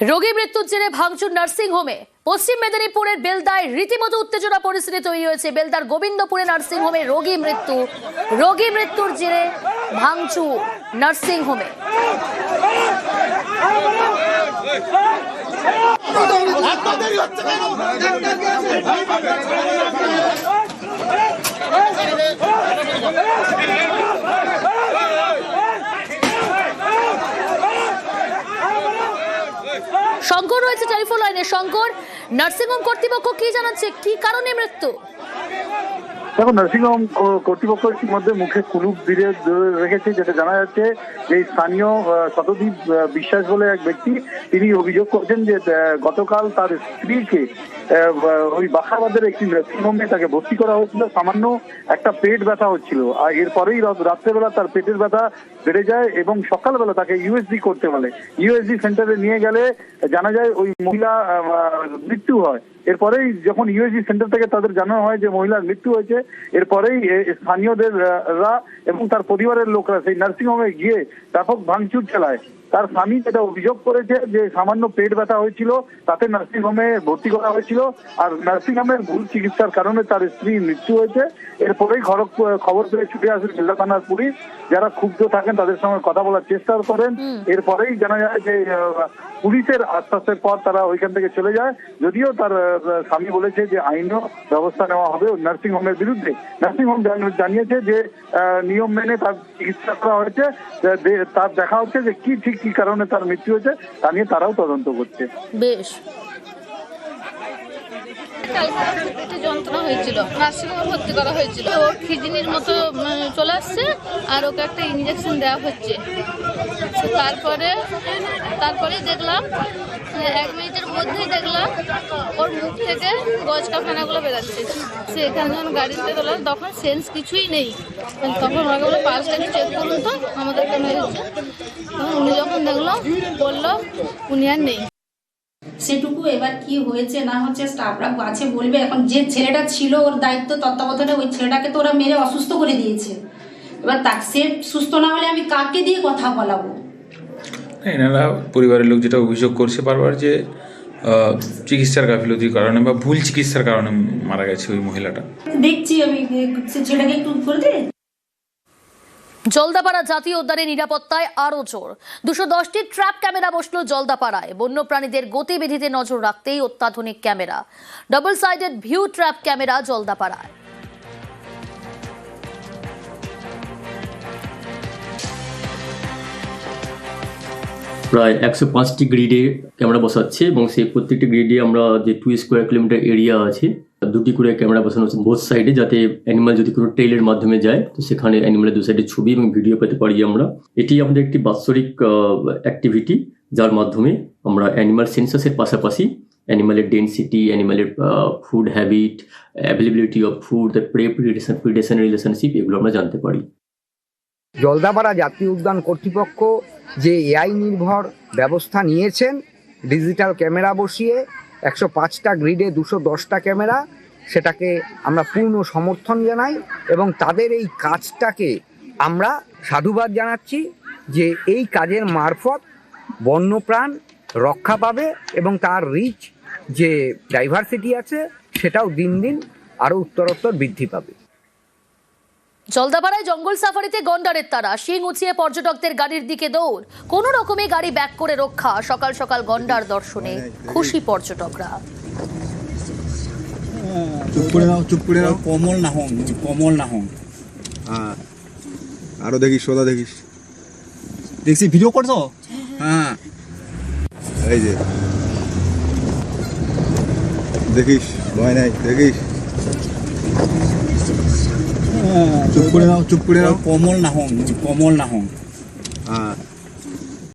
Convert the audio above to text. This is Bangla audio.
রোগী মৃত্যুর জেরে ভাঙচুর নার্সিং হোমে। পশ্চিম মেদিনীপুরের বেলদায় রীতিমতো উত্তেজনা পরিস্থিতি তৈরি হয়েছে। বেলদার গোবিন্দপুরে নার্সিং হোমে রোগী মৃত্যুর জেরে ভাঙচুর নার্সিং হোমে। শঙ্কর রয়েছে টেলিফোন লাইনে। শঙ্কর, নার্সিংহোম কর্তৃপক্ষ কি জানাচ্ছে, কি কারণে মৃত্যু? দেখো, নার্সিংহোম কর্তৃপক্ষ ইতিমধ্যে মুখে কুলুপ দিয়ে রেখেছে। যেটা জানা যাচ্ছে যে স্থানীয় শতদীপ বিশ্বাস বলে এক ব্যক্তি, তিনি অভিযোগ করছেন যে গতকাল তার স্ত্রীকে ওই বাখাবাদের একটি নার্সিংহোমে তাকে ভর্তি করা হয়েছিল। সামান্য একটা পেট ব্যথা হচ্ছিল, আর এরপরেই রাত্রেবেলা তার পেটের ব্যথা বেড়ে যায় এবং সকালবেলা তাকে ইউএসজি করতে বলে। ইউএসজি সেন্টারে নিয়ে গেলে জানা যায় ওই মহিলা মৃত্যু হয়। এরপরেই যখন ইউএসজি সেন্টার থেকে তাদের জানানো হয় যে মহিলার মৃত্যু হয়েছে, এরপরেই স্থানীয়দের এবং তার পরিবারের লোকরা সেই নার্সিংহোমে গিয়ে ব্যাপক ভাঙচুর চালায়। তার স্বামী যেটা অভিযোগ করেছে যে সামান্য পেট ব্যথা হয়েছিল, তাতে নার্সিংহোমে ভর্তি করা হয়েছিল, আর নার্সিংহোমের ভুল চিকিৎসার কারণে তার স্ত্রীর মৃত্যু হয়েছে। এরপরেই খবর পেয়ে ছুটে আসেন বেলদা থানার পুলিশ, যারা ক্ষুব্ধ থাকেন তাদের সঙ্গে কথা বলার চেষ্টা করেন। এরপরেই জানা যায় যে পুলিশের আশ্বাসের পর তারা ওইখান থেকে চলে যায়। যদিও তার স্বামী বলেছে যে আইনও ব্যবস্থা নেওয়া হবে নার্সিংহোমের বিরুদ্ধে। নার্সিংহোম জানিয়েছে যে নিয়ম মেনে তার চিকিৎসা করা হয়েছে। তার দেখা হচ্ছে যে কি কারণে তার মৃত্যু হয়েছে তা নিয়ে তারাও তদন্ত করছে। বেশ, যন্ত্রণা হয়েছিল, নার্সিংহোমে ভর্তি করা হয়েছিল। ওর খিদনির মতো চলে আসছে আর ওকে একটা ইঞ্জেকশন দেওয়া হচ্ছে। তারপরে দেখলাম 1 মিনিটের মধ্যেই দেখলাম ওর মুখ থেকে গজকা ফেনাগুলো বেরোচ্ছে। সে এখানে যখন গাড়িতে তোলা তখন সেন্স কিছুই নেই। তখন ওনাকে বলে পালসটাকে চেক করুন তো, আমাদেরকে মেরেছে। তখন উনি যখন দেখলো বললো উনি আর নেই। সেটুকু এবার কি হয়েছে না হচ্ছে স্টাফরা আছে বলবে। এখন যে ছেলেটা ছিল ওর দায়িত্ব তত্ত্বাবধানে, ওই ছেলেটাকে তো ওরা মেরে অসুস্থ করে দিয়েছে। এবার তাকে সে সুস্থ না হলে আমি কাকে দিয়ে কথা বলাবো? এনারা পরিবারের লোক যেটা অভিযোগ করছে বারবার যে চিকিৎসার গাফিলতির কারণে বা ভুল চিকিৎসার কারণে মারা গেছে ওই মহিলাটা। দেখছি আমি ছেলেটাকে একটু করে দিই। জলদাপাড়া জাতীয় উদ্যানের নিরাপত্তায় আরো জোর। 210টি ট্র্যাপ ক্যামেরা বসলো জলদাপাড়ায়। বন্যপ্রাণীদের গতিবিধিতে নজর রাখতেই অত্যাধুনিক camera. Double sided view trap camera জলদাপাড়ায়। প্রায় 105টি গ্রিডে ক্যামেরা বসাচ্ছে এবং সেই প্রত্যেকটি গ্রিডে আমরা যে 2 স্কোয়ার কিলোমিটার এরিয়া আছে 2টি করে ক্যামেরা বসানো হচ্ছে বোথ সাইডে, যাতে অ্যানিমাল যদি কোনো ট্রেলের মাধ্যমে যায় তো সেখানে অ্যানিমালের 2 সাইডে ছবি এবং ভিডিও পেতে পারি আমরা। এটি আমাদের একটি বাৎসরিক অ্যাক্টিভিটি, যার মাধ্যমে আমরা অ্যানিমাল সেন্সাসের পাশাপাশি অ্যানিমালের ডেন্সিটি, অ্যানিমালের food habit, availability of food, the predation relationship, এগুলো আমরা জানতে পারি। জলদাপাড়া জাতীয় উদ্যান কর্তৃপক্ষ যে এআই নির্ভর ব্যবস্থা নিয়েছেন, ডিজিটাল ক্যামেরা বসিয়ে 105টা গ্রিডে 210টা ক্যামেরা, সেটাকে আমরা পূর্ণ সমর্থন জানাই এবং তাদের এই কাজটাকে আমরা সাধুবাদ জানাচ্ছি যে এই কাজের মারফত বন্যপ্রাণ রক্ষা পাবে এবং তার রিচ যে ডাইভার্সিটি আছে সেটাও দিন দিন আরও উত্তরোত্তর বৃদ্ধি পাবে। জলদাপাড়ায় জঙ্গল সাফারিতে গন্ডারের তারা। শিং উঁচিয়ে পর্যটকদের গাড়ির দিকে দৌড়। কোন রকমে গাড়ি ব্যাক করে রক্ষা। সকাল সকাল গন্ডার দর্শনে খুশি পর্যটকরা। কমল না হোম। হ্যাঁ, আরো দেখিস, সোদা দেখিস। দেখছি ভিডিও করছো? হ্যাঁ, এই যে দেখিস, ভয় নাই, দেখিস। চুপ করে নাও, কমল না হোম। হ্যাঁ।